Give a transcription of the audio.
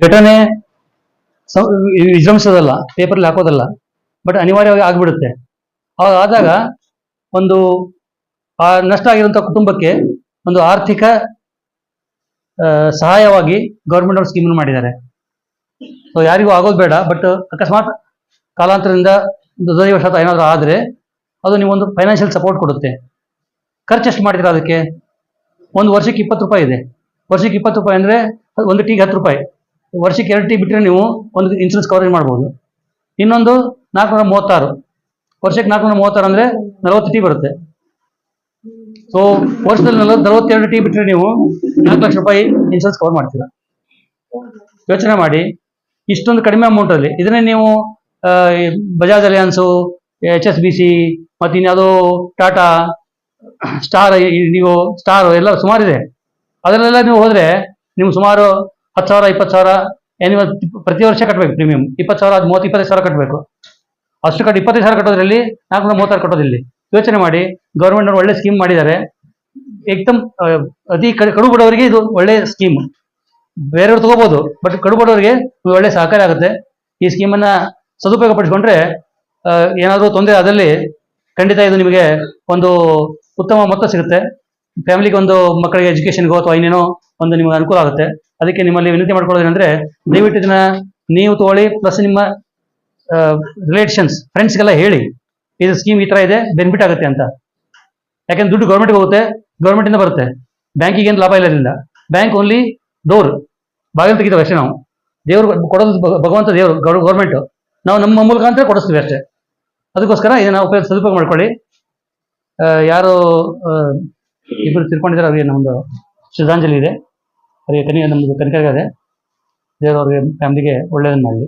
ಘಟನೆ ವಿಜೃಂಭಿಸೋದಲ್ಲ, ಪೇಪರ್ಲ್ಲಿ ಹಾಕೋದಲ್ಲ, ಬಟ್ ಅನಿವಾರ್ಯವಾಗಿ ಆಗ್ಬಿಡುತ್ತೆ. ಆದಾಗ ಒಂದು ಆ ನಷ್ಟ ಆಗಿರುವಂಥ ಕುಟುಂಬಕ್ಕೆ ಒಂದು ಆರ್ಥಿಕ ಸಹಾಯವಾಗಿ ಗೌರ್ಮೆಂಟ್ ಅವ್ರು ಸ್ಕೀಮನ್ನು ಮಾಡಿದ್ದಾರೆ. ಸೊ ಯಾರಿಗೂ ಆಗೋದು ಬೇಡ, ಬಟ್ ಅಕಸ್ಮಾತ್ ಕಾಲಾಂತರದಿಂದ ದುರ್ದೈವಶಾತ್ ಏನಾದರೂ ಆದರೆ ಅದು ನೀವೊಂದು ಫೈನಾನ್ಷಿಯಲ್ ಸಪೋರ್ಟ್ ಕೊಡುತ್ತೆ. ಖರ್ಚು ಎಷ್ಟು ಮಾಡ್ತೀರಾ ಅದಕ್ಕೆ? ಒಂದು ವರ್ಷಕ್ಕೆ 20 ರೂಪಾಯಿ ಇದೆ. ವರ್ಷಕ್ಕೆ 20 ರೂಪಾಯಿ ಅಂದರೆ ಒಂದು ಟೀಗೆ 10 ರೂಪಾಯಿ. ವರ್ಷಕ್ಕೆ 2 ಟೀ ಬಿಟ್ಟರೆ ನೀವು ಒಂದು ಇನ್ಶೂರೆನ್ಸ್ ಕವರೇಜ್ ಮಾಡ್ಬೋದು. ಇನ್ನೊಂದು 436, ವರ್ಷಕ್ಕೆ 436 ಅಂದರೆ 40 ಟೀ ಬರುತ್ತೆ. ಸೊ ವರ್ಷದಲ್ಲಿ 42 ಟೀ ಬಿಟ್ಟರೆ ನೀವು 4 ಲಕ್ಷ ರೂಪಾಯಿ ಇನ್ಶೂರೆನ್ಸ್ ಕವರ್ ಮಾಡ್ತೀರಾ. ಯೋಚನೆ ಮಾಡಿ, ಇಷ್ಟೊಂದು ಕಡಿಮೆ ಅಮೌಂಟಲ್ಲಿ ಇದನ್ನೇ ನೀವು ಬಜಾಜ್ ಅಲಿಯಾನ್ಸು, HSBC ಮತ್ತು ಇನ್ಯಾವುದೋ ಟಾಟಾ ಸ್ಟಾರ್, ನೀವು ಸ್ಟಾರ್ ಎಲ್ಲ ಸುಮಾರಿದೆ, ಅದರಲ್ಲೆಲ್ಲ ನೀವು ಹೋದರೆ ನೀವು ಸುಮಾರು 10,000 20,000 ಆ್ಯನ್ಯುವಲ್ ಪ್ರತಿ ವರ್ಷ ಕಟ್ಟಬೇಕು. ಪ್ರೀಮಿಯಂ 20,000, 25,000 ಕಟ್ಟಬೇಕು. ಅಷ್ಟು 25,000 ಕಟ್ಟೋದ್ರಲ್ಲಿ 436 ಕಟ್ಟೋದಿಲ್ಲಿ. ಯೋಚನೆ ಮಾಡಿ, ಗೌರ್ಮೆಂಟ್ ಒಳ್ಳೆ ಸ್ಕೀಮ್ ಮಾಡಿದ್ದಾರೆ. ಏಕ್ದಮ್ ಅತಿ ಕಡು ಬಡವರಿಗೆ ಇದು ಒಳ್ಳೆ ಸ್ಕೀಮ್. ಬೇರೆಯವ್ರು ತಗೋಬೋದು, ಬಟ್ ಕಡು ಬಡವರಿಗೆ ಒಳ್ಳೆ ಸಹಕಾರ ಆಗುತ್ತೆ. ಈ ಸ್ಕೀಮನ್ನು ಸದುಪಯೋಗ ಪಡಿಸ್ಕೊಂಡ್ರೆ ಏನಾದರೂ ತೊಂದರೆ ಆದಲ್ಲಿ ಖಂಡಿತ ಇದು ನಿಮಗೆ ಒಂದು ಉತ್ತಮ ಮೊತ್ತ ಸಿಗುತ್ತೆ. ಫ್ಯಾಮಿಲಿಗೆ ಒಂದು ಮಕ್ಕಳಿಗೆ ಎಜುಕೇಷನ್ಗೋ ಅಥವಾ ಇನ್ನೇನೋ ಒಂದು ನಿಮಗೆ ಅನುಕೂಲ ಆಗುತ್ತೆ. ಅದಕ್ಕೆ ನಿಮ್ಮಲ್ಲಿ ವಿನಂತಿ ಮಾಡ್ಕೊಳ್ಳೋದೇನೆಂದರೆ, ದಯವಿಟ್ಟು ಇದನ್ನ ನೀವು ತಗೊಳ್ಳಿ, ಪ್ಲಸ್ ನಿಮ್ಮ ರಿಲೇಷನ್ಸ್ ಫ್ರೆಂಡ್ಸ್ಗೆಲ್ಲ ಹೇಳಿ ಇದು ಸ್ಕೀಮ್ ಈ ಥರ ಇದೆ, ಬೆನಿಫಿಟ್ ಆಗುತ್ತೆ ಅಂತ. ಯಾಕೆಂದ್ರೆ ದುಡ್ಡು ಗೌರ್ಮೆಂಟ್ಗೆ ಹೋಗುತ್ತೆ, ಗೌರ್ಮೆಂಟಿಂದ ಬರುತ್ತೆ, ಬ್ಯಾಂಕಿಗೆ ಏನು ಲಾಭ ಇರೋದಿಲ್ಲ. ಬ್ಯಾಂಕ್ ಓನ್ಲಿ ಡೋರ್, ಬಾಗಿಲು ತೆಗಿತಾವೆ ಅಷ್ಟೇ. ನಾವು ದೇವರು ಕೊಡೋದು ಭಗವಂತ ದೇವರು, ಗೌರ್ಮೆಂಟು, ನಾವು ನಮ್ಮ ಮೂಲಕ ಅಂತ ಕೊಡಿಸ್ತೀವಿ ಅಷ್ಟೇ. ಅದಕ್ಕೋಸ್ಕರ ಇದನ್ನು ಸದುಪಯೋಗ ಮಾಡ್ಕೊಳ್ಳಿ. ಯಾರು ಇಬ್ಬರು ತಿರ್ಕೊಂಡಿದ್ದಾರೆ ಅವರಿಗೆ ನಮ್ಮದು ಶ್ರದ್ಧಾಂಜಲಿ ಇದೆ. ಅವರಿಗೆ ನಮ್ಮದು ಕನಿಕರಿದೆ. ದೇವರು ಅವ್ರಿಗೆ ಫ್ಯಾಮಿಲಿಗೆ ಒಳ್ಳೆಯದನ್ನು ಮಾಡಲಿ.